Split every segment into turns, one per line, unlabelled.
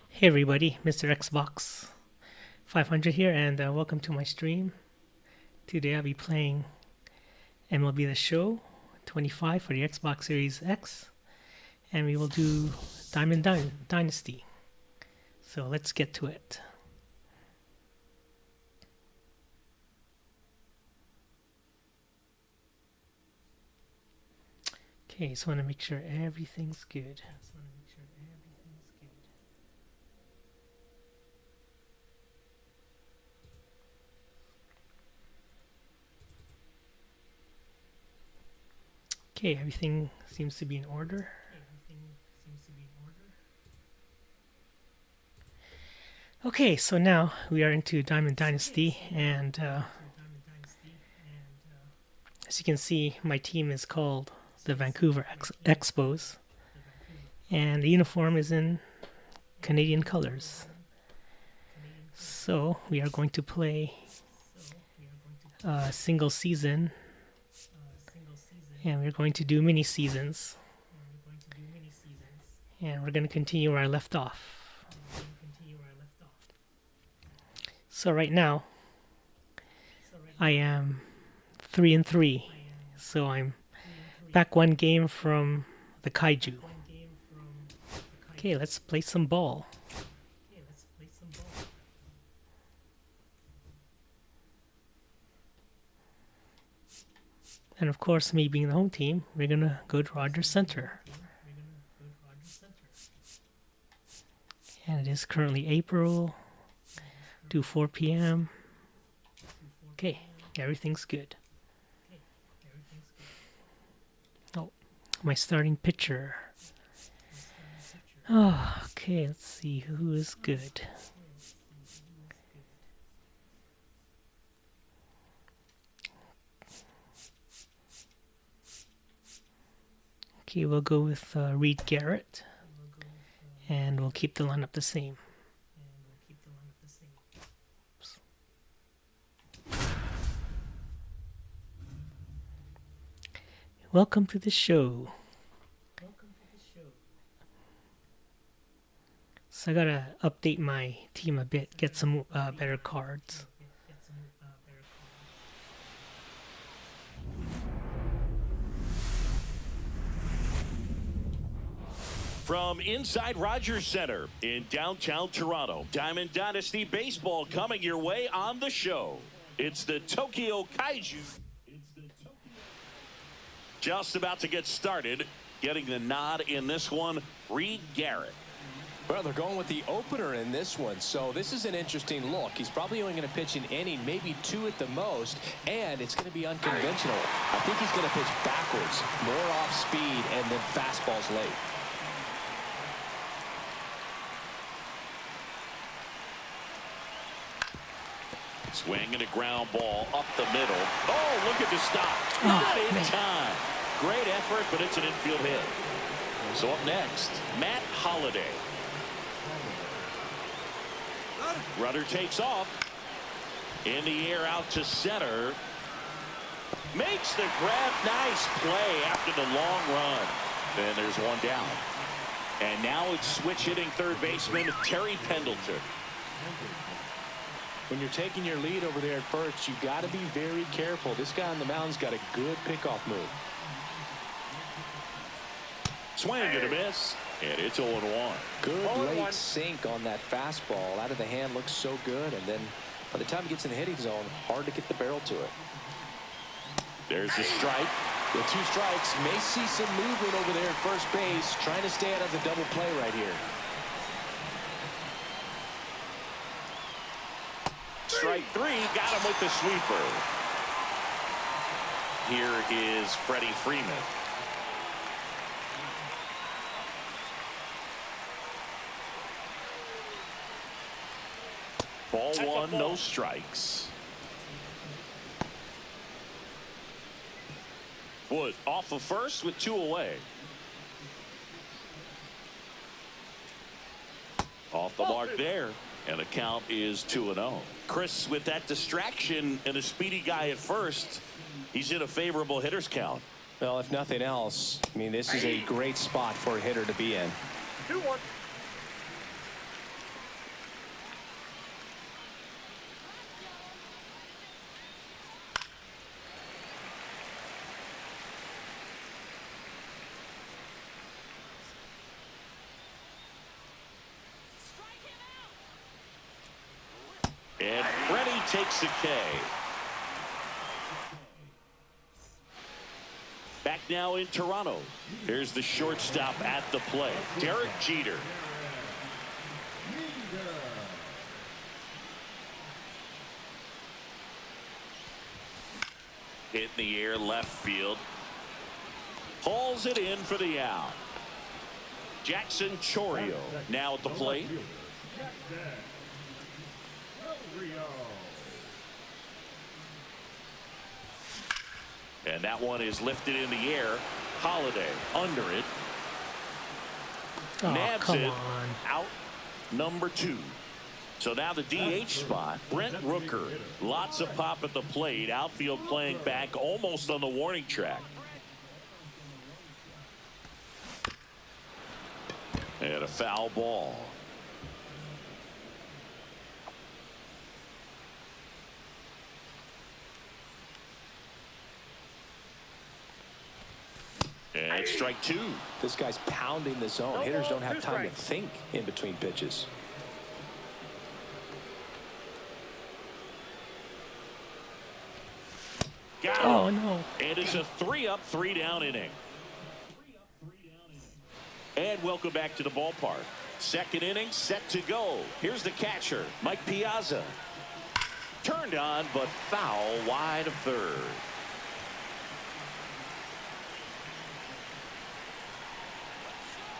Hey everybody, Mr. Xbox 500 here, and welcome to my stream. Today I'll be playing MLB The Show 25 for the Xbox Series X, and we will do Dynasty. So let's get to it. Okay, so I want to make sure everything's good. Okay, everything seems to be in order. Okay, so now we are into Diamond Dynasty, and as you can see, my team is called the Vancouver Expos, and the uniform is in Canadian colors. So we are going to play a single season, and we're going to do mini seasons, and we're going to continue where I left off. So right now I am 3-3, so I'm back one game from the Kaiju. Okay, let's play some ball. And of course, me being the home team, we're gonna go to Rogers Center. And it is currently April, 4 p.m. Okay, everything's good. Oh, my starting pitcher. Oh, okay, let's see who is good. Okay, we'll go with Reed Garrett, and we'll keep the lineup the same. Welcome to the show. So I gotta update my team a bit, get some better cards.
From inside Rogers Center in downtown Toronto, Diamond Dynasty Baseball coming your way on the show. It's the Tokyo Kaiju. Just about to get started. Getting the nod in this one, Reed Garrett.
Well, they're going with the opener in this one, so this is an interesting look. He's probably only going to pitch an inning, maybe two at the most, and it's going to be unconventional. I think he's going to pitch backwards, more off speed, and then fastballs late.
Swing and a ground ball up the middle. Oh, look at the stop. Not in time. Great effort, but it's an infield hit. So up next, Matt Holliday. Runner takes off. In the air out to center. Makes the grab. Nice play after the long run. Then there's one down. And now it's switch hitting third baseman Terry Pendleton.
When you're taking your lead over there at first, you got to be very careful. This guy on the mound's got a good pickoff move.
Swing and a miss, and it's 0-1.
Good late sink on that fastball. Out of the hand, looks so good, and then by the time he gets in the hitting zone, hard to get the barrel to it.
There's the strike.
The two strikes. May see some movement over there at first base, trying to stay out of the double play right here.
Strike three, got him with the sweeper. Here is Freddie Freeman. Ball one, no strikes. Wood off of first with 2 away. Off the mark there. And the count is 2-0. Chris, with that distraction and a speedy guy at first, he's in a favorable hitter's count.
Well, if nothing else, I mean, this is a great spot for a hitter to be in.
2-1.
And Freddie takes the K. Back now in Toronto. Here's the shortstop at the plate, Derek Jeter. Hit in the air left field. Hauls it in for the out. Jackson Chourio now at the plate. And that one is lifted in the air. Holiday under it.
Oh,
Nabs
come
it.
on.
Out number 2. So now the DH spot, Brent Rooker. Lots of pop at the plate. Outfield playing back almost on the warning track. And a foul ball. And strike 2.
This guy's pounding the zone. Hitters don't have time to think in between pitches.
Got him.
Oh, no.
And it's a 3-up, 3-down inning. And welcome back to the ballpark. Second inning set to go. Here's the catcher, Mike Piazza. Turned on, but foul wide of third.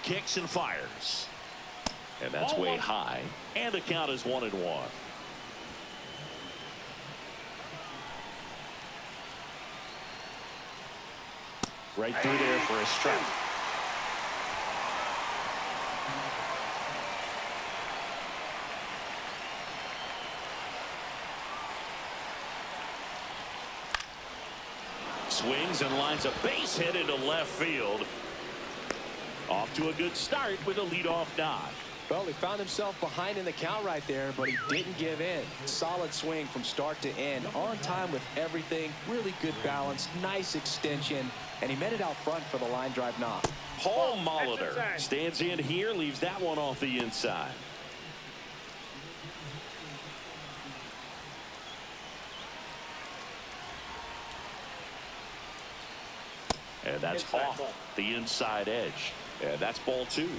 Kicks and fires. And that's way high. And the count is 1-1. Right through there for a strike. Swings and lines a base hit into left field. Off to a good start with a leadoff knock.
Well, he found himself behind in the count right there, but he didn't give in. Solid swing from start to end. On time with everything. Really good balance. Nice extension. And he met it out front for the line drive knock.
Paul Molitor stands in here, leaves that one off the inside. And that's off the inside edge. And that's ball 2.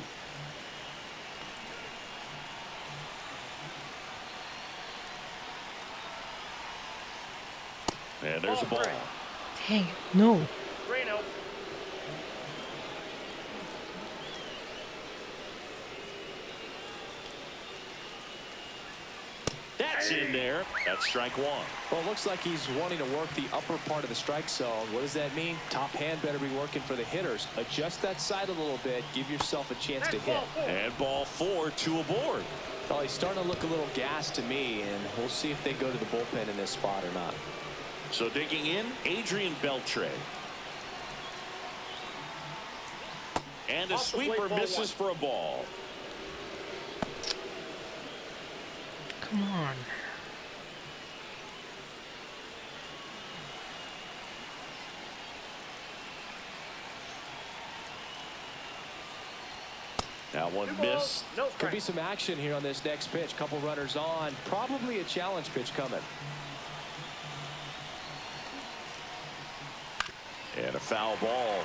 And there's a ball.
Dang it. No.
3-0.
That's in there. That's strike 1.
Well, it looks like he's wanting to work the upper part of the strike zone. What does that mean? Top hand better be working for the hitters. Adjust that side a little bit. Give yourself a chance to hit.
And ball 4, 2 aboard.
Well, he's starting to look a little gassed to me, and we'll see if they go to the bullpen in this spot or not.
So digging in, Adrian Beltre. And a sweeper misses for a ball.
Come on.
Now one missed.
No
Could be some action here on this next pitch. Couple runners on. Probably a challenge pitch coming.
And a foul ball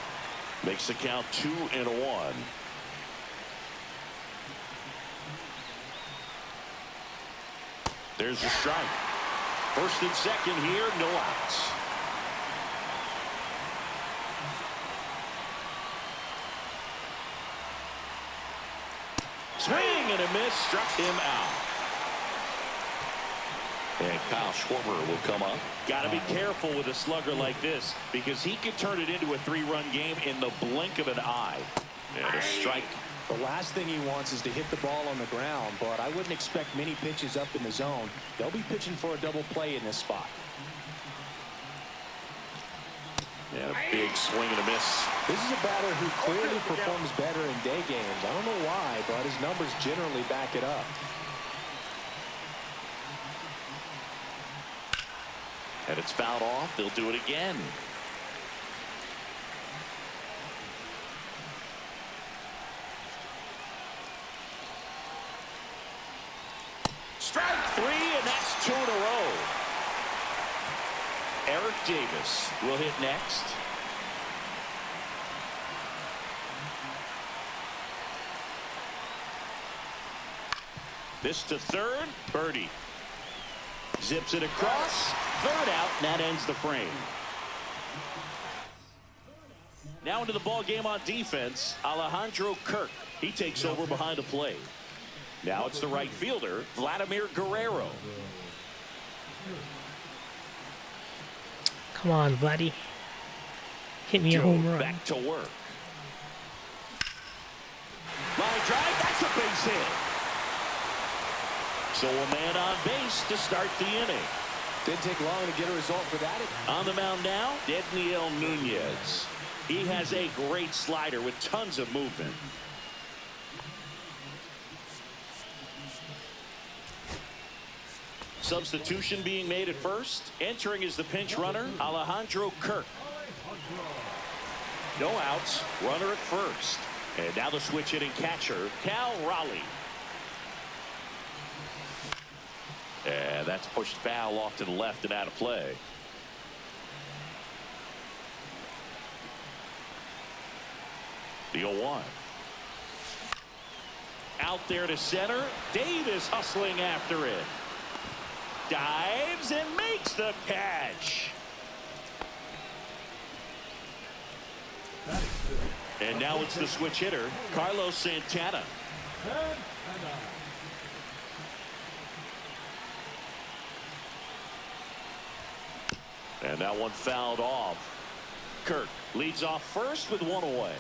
makes the count 2-1. There's the strike. First and second here, no outs. Swing and a miss, struck him out. And Kyle Schwarber will come up. Got to be careful with a slugger like this because he could turn it into a 3-run game in the blink of an eye. And a strike.
The last thing he wants is to hit the ball on the ground, but I wouldn't expect many pitches up in the zone. They'll be pitching for a double play in this spot.
And a big swing and a miss.
This is a batter who clearly performs better in day games. I don't know why, but his numbers generally back it up.
And it's fouled off. They'll do it again. Strike 3, and that's 2 in a row. Eric Davis will hit next. This to third. Birdie zips it across. Third out, and that ends the frame. Now into the ball game on defense, Alejandro Kirk. He takes over behind the plate. Now it's the right fielder, Vladimir Guerrero.
Come on, Vladdy. Hit me a home run.
Back to work. Line drive, that's a base hit. So a man on base to start the inning.
Didn't take long to get a result for that.
On the mound now, Dedniel Nunez. He has a great slider with tons of movement. Substitution being made at first. Entering is the pinch runner, Alejandro Kirk. No outs, runner at first. And now the switch hitting catcher, Cal Raleigh. And that's pushed foul off to the left and out of play. The 0-1. Out there to center. Davis hustling after it. Dives and makes the catch. And now it's the switch hitter, Carlos Santana. And that one fouled off. Kirk leads off first with 1 away.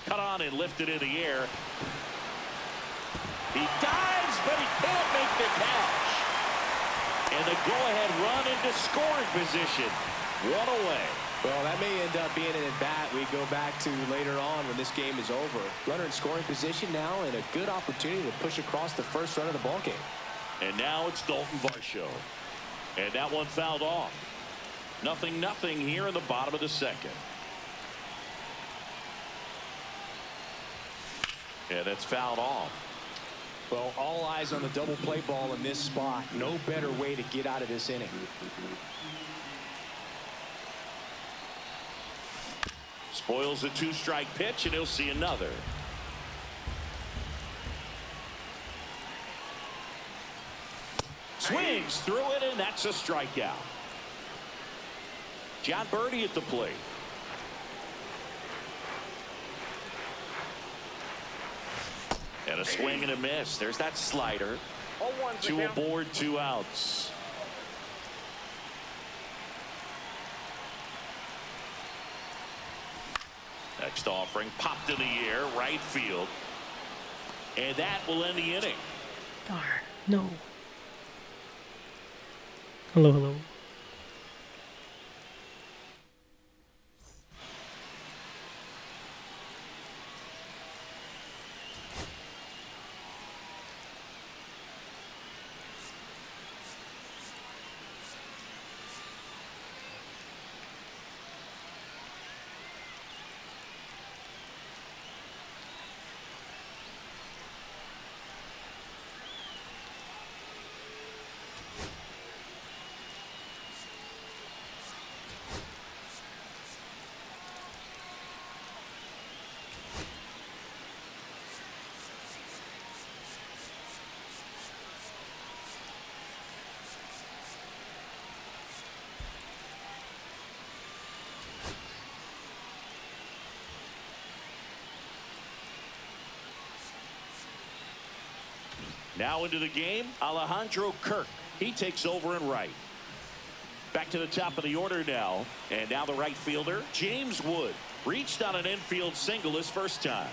Cut on and lifted in the air. He dives, but he can't make the catch. And the go-ahead run into scoring position. 1 away.
Well, that may end up being an at-bat we go back to later on when this game is over. Runner in scoring position now and a good opportunity to push across the first run of the ball game.
And now it's Dalton Varsho. And that one fouled off. 0-0 here in the bottom of the second. And that's fouled off.
Well, all eyes on the double play ball in this spot. No better way to get out of this inning.
Spoils a 2-strike pitch, and he'll see another. Swings through it, and that's a strikeout. John Birdie at the plate. And a swing and a miss. There's that slider. 2 aboard, 2 outs. Next offering popped in the air, right field. And that will end the inning.
Darn, no. Hello, hello.
Now into the game, Alejandro Kirk. He takes over in right. Back to the top of the order now. And now the right fielder, James Wood. Reached on an infield single his first time.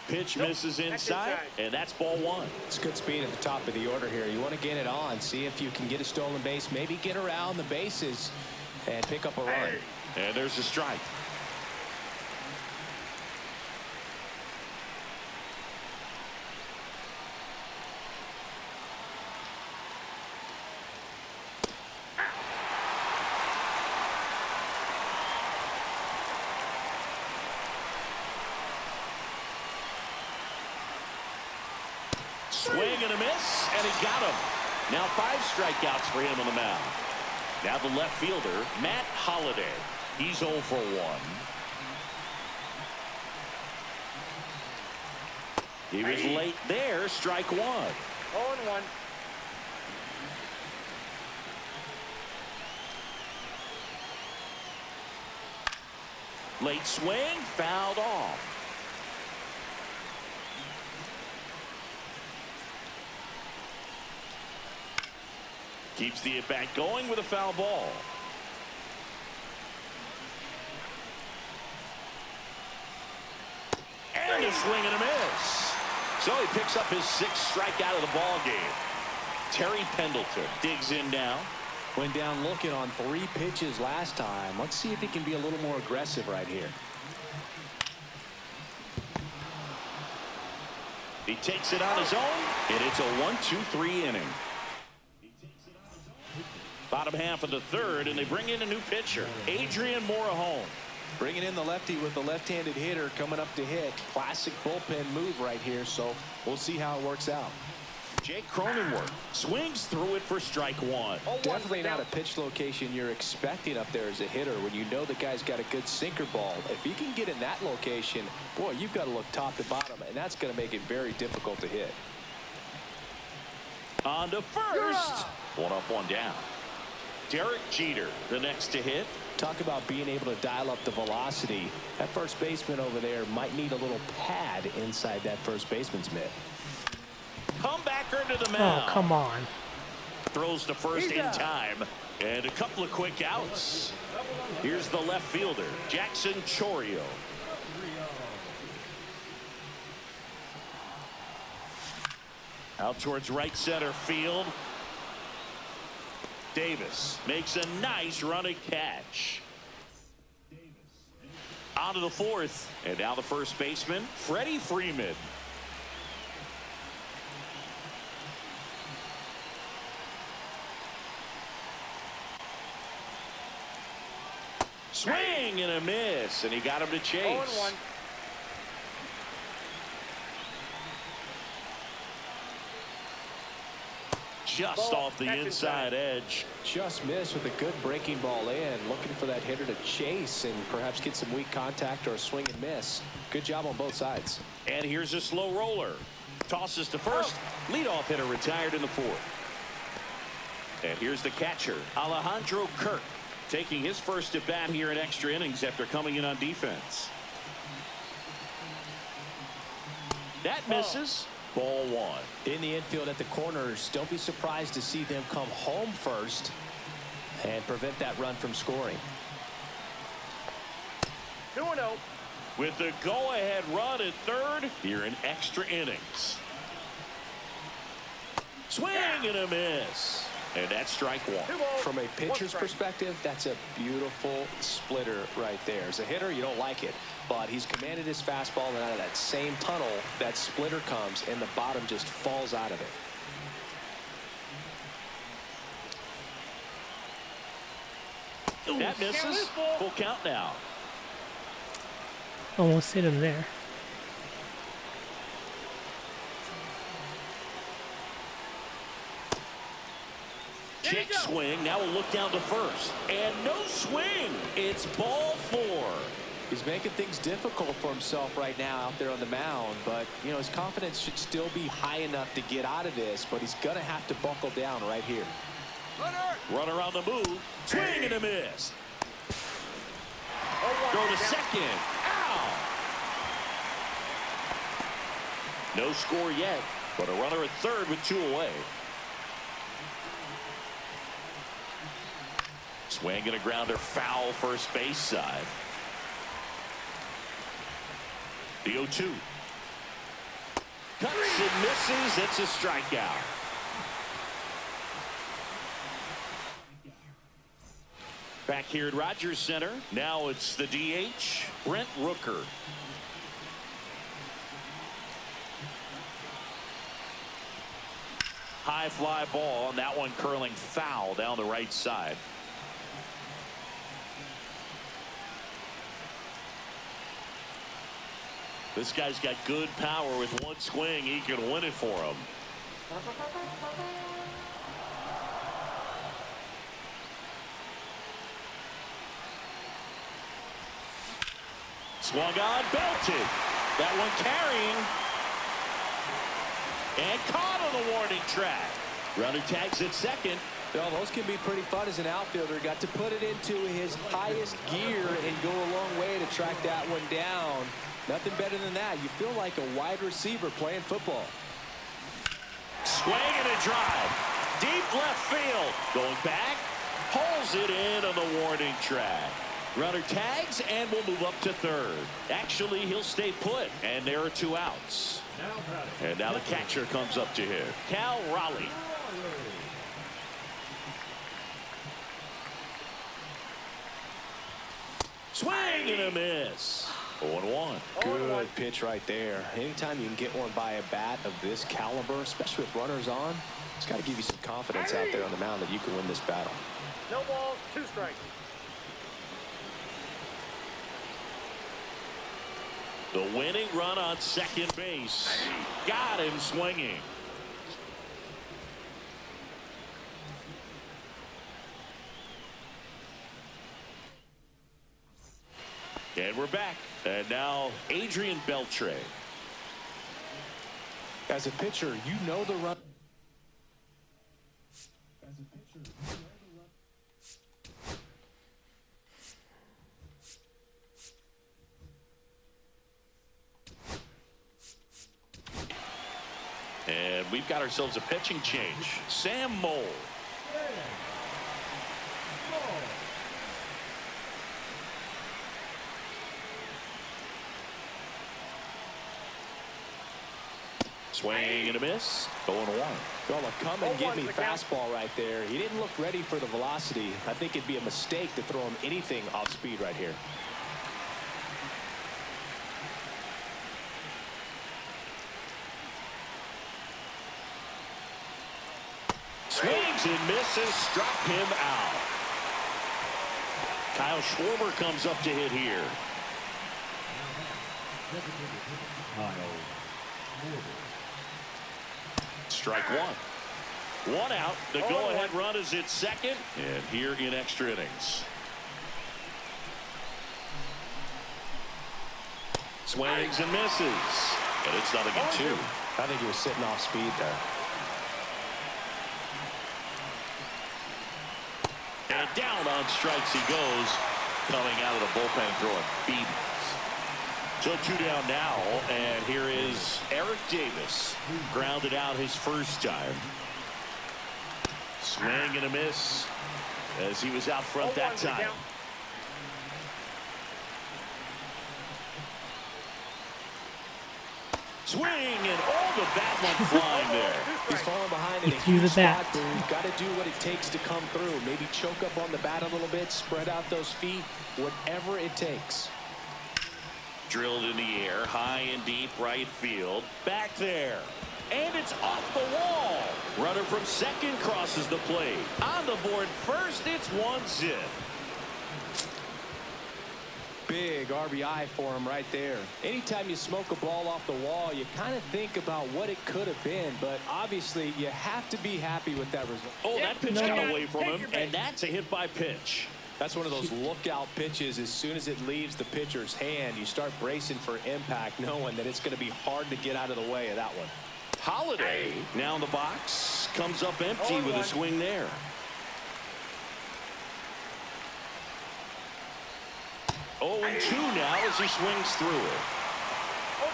Pitch misses inside, and that's ball one.
It's good speed at the top of the order here. You want to get it on, see if you can get a stolen base, maybe get around the bases and pick up a run.
And there's a strike. Swing and a miss, and he got him. Now 5 strikeouts for him on the mound. Now the left fielder, Matt Holliday. He's 0 for 1. He was late there, strike 1.
0-1.
Late swing, fouled off. Keeps the at-bat going with a foul ball. And a swing and a miss. So he picks up his 6th strikeout of the ball game. Terry Pendleton digs in now.
Went down looking on 3 pitches last time. Let's see if he can be a little more aggressive right here.
He takes it on his own, and it's a 1-2-3 inning. Bottom half of the 3rd, and they bring in a new pitcher, Adrian Morejon.
Bringing in the lefty with the left-handed hitter coming up to hit. Classic bullpen move right here, so we'll see how it works out.
Jake Cronenworth swings through it for strike 1.
Definitely not a pitch location you're expecting up there as a hitter when you know the guy's got a good sinker ball. If he can get in that location, boy, you've got to look top to bottom, and that's going to make it very difficult to hit.
On to first. 1 up, 1 down. Derek Jeter, the next to hit.
Talk about being able to dial up the velocity. That first baseman over there might need a little pad inside that first baseman's mitt.
Comebacker to the mound.
Oh, come on.
Throws to first in time. And a couple of quick outs. Here's the left fielder, Jackson Chourio. Out towards right center field. Davis makes a nice running catch. On to the 4th. And now the first baseman, Freddie Freeman. Swing and a miss, and he got him to chase.
0-1.
Just off the inside edge.
Just missed with a good breaking ball in. Looking for that hitter to chase and perhaps get some weak contact or a swing and miss. Good job on both sides.
And here's a slow roller. Tosses to first. Leadoff hitter retired in the 4th. And here's the catcher, Alejandro Kirk, taking his first at bat here in extra innings after coming in on defense. That misses. Ball 1.
In the infield at the corners, don't be surprised to see them come home first and prevent that run from scoring.
2-0.
With the go-ahead run at 3rd here in extra innings. Swing and a miss. And that's strike 1.
From a pitcher's perspective, that's a beautiful splitter right there. As a hitter, you don't like it, but he's commanded his fastball, and out of that same tunnel, that splitter comes, and the bottom just falls out of it.
That misses. Full count now.
Almost hit him there.
Kick swing. Now we'll look down to first. And no swing. It's ball 4.
He's making things difficult for himself right now out there on the mound, but you know his confidence should still be high enough to get out of this, but he's gonna have to buckle down right here.
Runner on the move. Swing and a miss. Throw to second. Ow! No score yet, but a runner at third with 2 away. Swing and a grounder, foul first base side. The 0-2. Cuts and misses. It's a strikeout. Back here at Rogers Center. Now it's the DH, Brent Rooker. High fly ball, and that one curling foul down the right side. This guy's got good power. With one swing, he can win it for him. Swung on, belted. That one carrying. And caught on the warning track. Runner tags at second.
Well, those can be pretty fun as an outfielder. Got to put it into his highest gear and go a long way to track that one down. Nothing better than that. You feel like a wide receiver playing football.
Swing and a drive. Deep left field. Going back. Pulls it in on the warning track. Runner tags and will move up to third. Actually, he'll stay put. And there are 2 outs. And now the catcher comes up to hit. Cal Raleigh. Swing and a miss. 0-1.
Good pitch right there. Anytime you can get one by a bat of this caliber, especially with runners on, it's got to give you some confidence out there on the mound that you can win this battle.
No balls, 2 strikes.
The winning run on second base. Got him swinging. And we're back. And now Adrian Beltre.
As a pitcher, you know the run.
And we've got ourselves a pitching change. Sam Mole. Swing and a miss. 0-1.
Well, a come and get me fastball right there. He didn't look ready for the velocity. I think it'd be a mistake to throw him anything off speed right here.
Swings and misses. Struck him out. Kyle Schwarber comes up to hit here. Strike 1. 1 out. The go-ahead run is at second. And here in extra innings. Swings and misses. And it's 0-2.
I think he was sitting off speed there.
And down on strikes he goes. Coming out of the bullpen throwing beat. So 2 down now, and here is Eric Davis. Grounded out his first time. Swing and a miss as he was out front that time. Swing and all the bat went flying there.
He's falling behind in a
threw the
huge
bat.
spot, but he's got to do what it takes to come through. Maybe choke up on the bat a little bit, spread out those feet, whatever it takes.
Drilled in the air, high and deep right field. Back there. And it's off the wall. Runner from second crosses the plate. On the board first, it's 1-0.
Big RBI for him right there. Anytime you smoke a ball off the wall, you kind of think about what it could have been, but obviously you have to be happy with that result.
Oh, that pitch got away from him, and that's a hit by pitch.
That's one of those lookout pitches. As soon as it leaves the pitcher's hand, you start bracing for impact, knowing that it's going to be hard to get out of the way of that one.
Holiday now in the box, comes up empty with a swing there. Oh, and 2 now as he swings through it.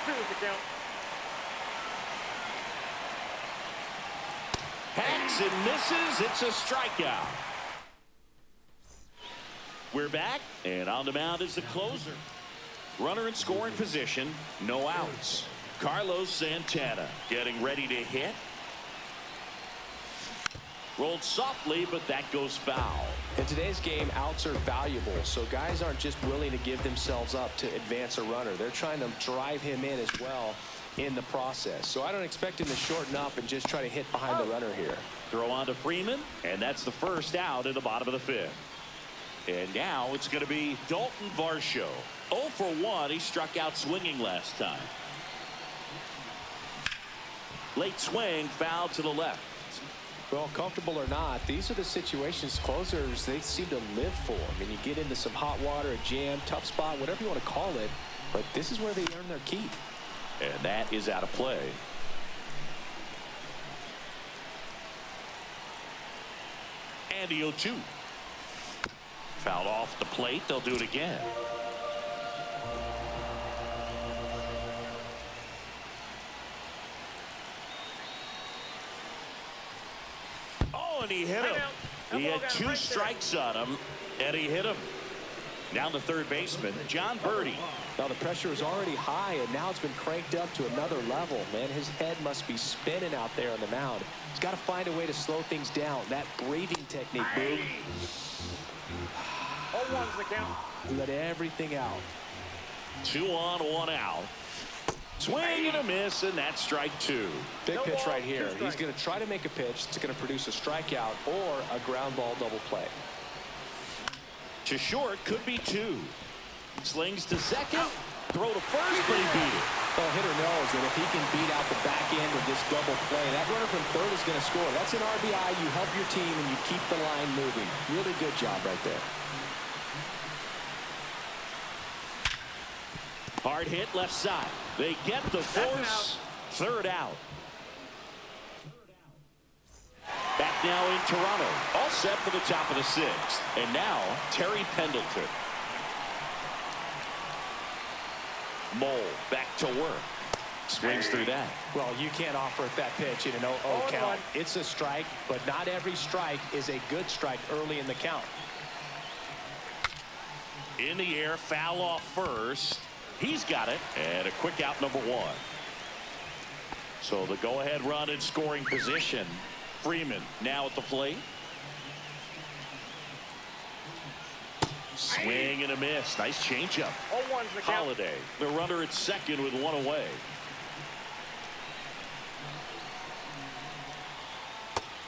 0-2 is the count.
swings and misses. It's a strikeout. We're back, and on the mound is the closer. Runner in scoring position, no outs. Carlos Santana getting ready to hit. Rolled softly, but that goes foul.
In today's game, outs are valuable, so guys aren't just willing to give themselves up to advance a runner. They're trying to drive him in as well in the process. So I don't expect him to shorten up and just try to hit behind the runner here.
Throw on to Freeman, and that's the first out in the bottom of the fifth. And now it's going to be Dalton Varsho. 0 for 1. He struck out swinging last time. Late swing, foul to the left.
Well, comfortable or not, these are the situations closers they seem to live for. I mean, you get into some hot water, a jam, tough spot, whatever you want to call it, but this is where they earn their keep.
And that is out of play. And the 0-2. Fouled off the plate. They'll do it again. And he hit him. He had 2 strikes on him, and he hit him. Down the third baseman, John Birdie.
Now the pressure is already high, and now it's been cranked up to another level. Man, his head must be spinning out there on the mound. He's got to find a way to slow things down. That breathing technique, Boog.
0-1's the count.
Let everything out.
2 on, 1 out. Swing and a miss, and that's strike 2.
Big
No
pitch
ball,
right here.
2 strikes.
He's going to try to make a pitch that's going to produce a strikeout or a ground ball double play.
To short, could be 2. Slings to second. Throw to first, but he beat it.
Well, hitter knows that if he can beat out the back end of this double play, that runner from third is going to score. That's an RBI. You help your team, and you keep the line moving. Really good job right there.
Hard hit left side. They get the force. Third out. Back now in Toronto. All set for the top of the 6th. And now Terry Pendleton. Mole back to work. Swings through that.
Well, you can't offer it that pitch in an 0-0 count. It's a strike, but not every strike is a good strike early in the count.
In the air, foul off first. He's got it, and a quick out, number 1. So the go-ahead run in scoring position. Freeman now at the plate. Swing and a miss. Nice changeup.
0-1's the count.
Holiday, the runner at second with 1 away.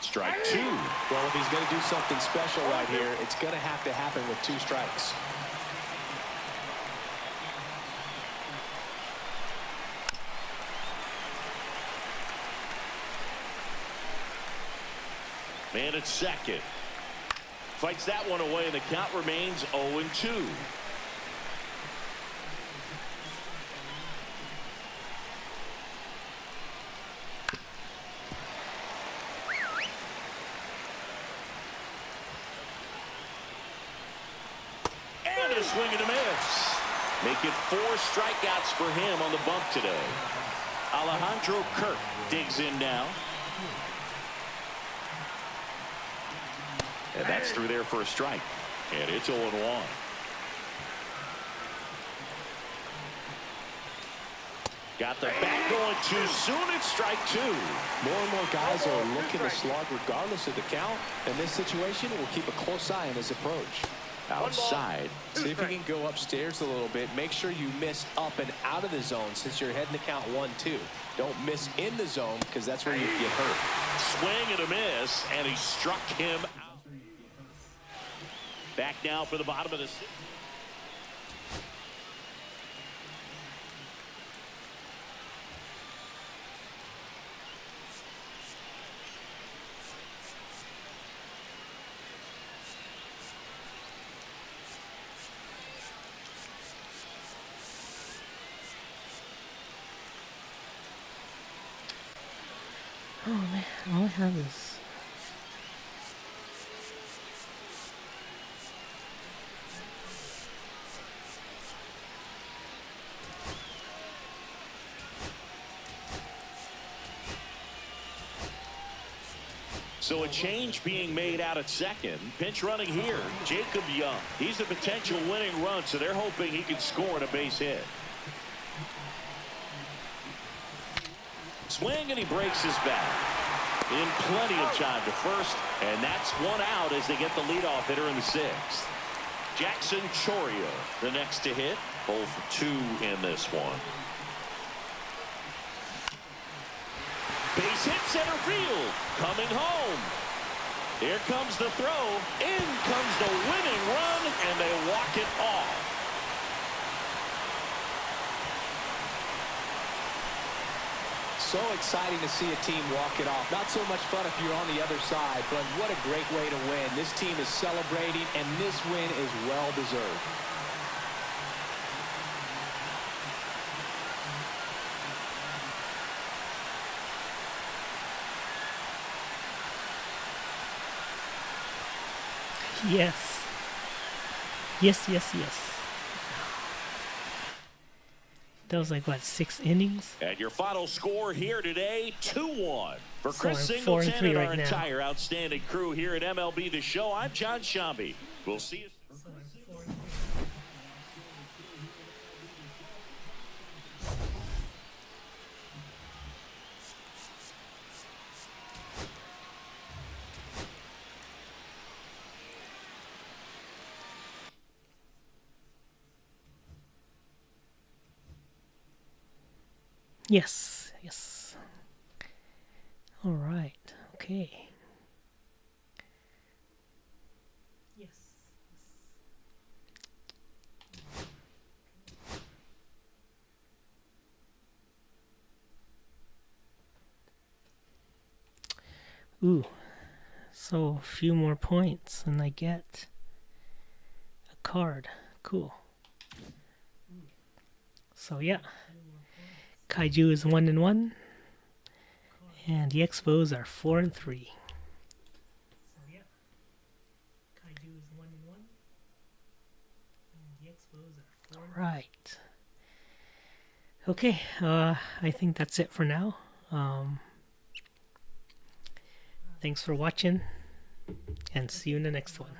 Strike 2.
Well, if he's going to do something special right here, it's going to have to happen with 2 strikes.
Man at second. Fights that one away, and the count remains 0-2. And a swing and a miss. Make it 4 strikeouts for him on the bump today. Alejandro Kirk digs in now. And that's through there for a strike. And it's 0-1. Got the bat going too soon. It's strike 2.
More and more guys are looking to slog regardless of the count. In this situation, we'll keep a close eye on his approach.
Outside.
See if you can go upstairs a little bit. Make sure you miss up and out of the zone since you're heading to count 1-2. Don't miss in the zone because that's where you get hurt.
Swing and a miss, and he struck him out. Back now for the bottom of the 6th.
Oh man, all I have is
So a change being made out at second. Pinch running here, Jacob Young. He's a potential winning run, so they're hoping he can score on a base hit. Swing, and he breaks his back. In plenty of time to first, and that's one out as they get the leadoff hitter in the sixth. Jackson Chorio, the next to hit. 0 for 2 in this one. Base hit center field. Coming home. Here comes the throw. In comes the winning run, and they walk it off.
So exciting to see a team walk it off. Not so much fun if you're on the other side, but what a great way to win. This team is celebrating, and this win is well deserved.
Yes. Yes, yes, yes. That was like, what, 6 innings?
And your final score here today, 2-1. For
So
Chris
I'm 4 and
Singleton
3
and
right
our
now.
entire outstanding crew here at MLB The Show, I'm John Shambi. We'll see you.
Yes, yes. All right, okay. Yes. Ooh, so a few more points and I get a card. Cool. So yeah, Kaiju is 1 and 1, and the Expos are 4 and 3. So yeah, Kaiju is 1 and 1, and the Expos are 4 and 3. Right. Okay, I think that's it for now. Thanks for watching, and see you in the next one.